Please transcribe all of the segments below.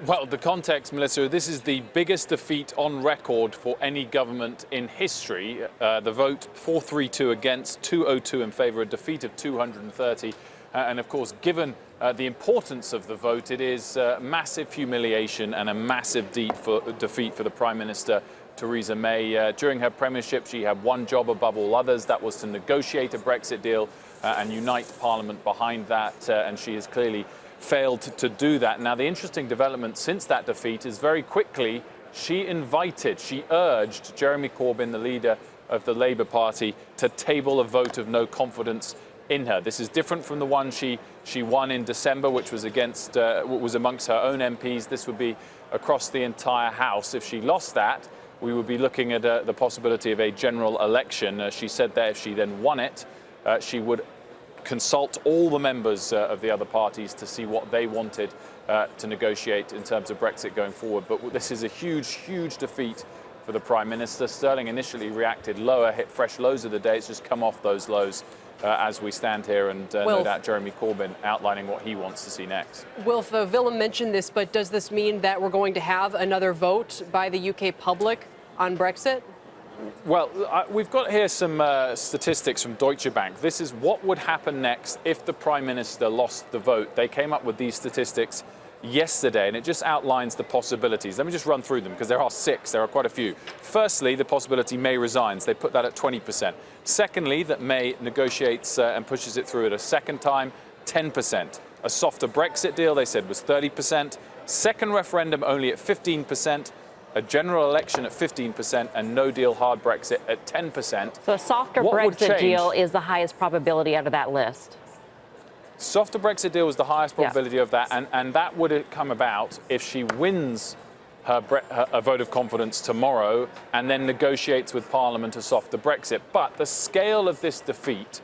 Well, the context, Melissa, this is the biggest defeat on record for any government in history. The vote 432 against, 202 in favour, a defeat of 230. And of course, given the importance of the vote, it is massive humiliation and a massive defeat for the Prime Minister, Theresa May. During her premiership, she had one job above all others. That was to negotiate a Brexit deal and unite Parliament behind that. And she has clearly failed to do that. Now, the interesting development since that defeat is very quickly she urged Jeremy Corbyn, the leader of the Labour Party, to table a vote of no confidence in her. This is different from the one she won in December, which was amongst her own MPs. This would be across the entire House. If she lost that, we would be looking at the possibility of a general election. She said that if she then won it, she would consult all the members of the other parties to see what they wanted to negotiate in terms of Brexit going forward. But this is a huge, huge defeat for the Prime Minister. Sterling initially reacted lower, hit fresh lows of the day. It's just come off those lows as we stand here, and no doubt Jeremy Corbyn outlining what he wants to see next. Wilf, Willem mentioned this, but does this mean that we're going to have another vote by the UK public on Brexit? Well, we've got here some statistics from Deutsche Bank. This is what would happen next if the Prime Minister lost the vote. They came up with these statistics yesterday, and it just outlines the possibilities. Let me just run through them, because there are 6. There are quite a few. Firstly, the possibility May resigns. They put that at 20%. Secondly, that May negotiates and pushes it through at a second time, 10%. A softer Brexit deal, they said, was 30%. Second referendum only at 15%. A general election at 15%, and no deal hard Brexit at 10%. So a softer Brexit deal is the highest probability out of that list. Softer Brexit deal was the highest probability of that, and that would come about if she wins her vote of confidence tomorrow and then negotiates with Parliament a softer Brexit. But the scale of this defeat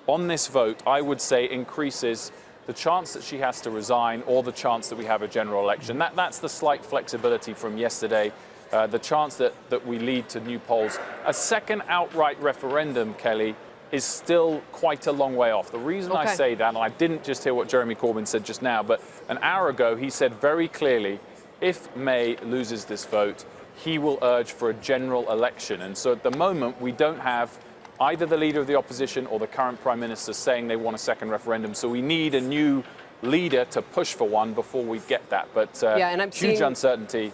on this vote, I would say, increases the chance that she has to resign or the chance that we have a general election. That's the slight flexibility from yesterday, the chance that we lead to new polls. A second outright referendum, Kelly, is still quite a long way off. The reason I say that, and I didn't just hear what Jeremy Corbyn said just now, but an hour ago he said very clearly, if May loses this vote, he will urge for a general election. And so at the moment we don't have either the leader of the opposition or the current Prime Minister saying they want a second referendum. So we need a new leader to push for one before we get that. But yeah, and I'm huge uncertainty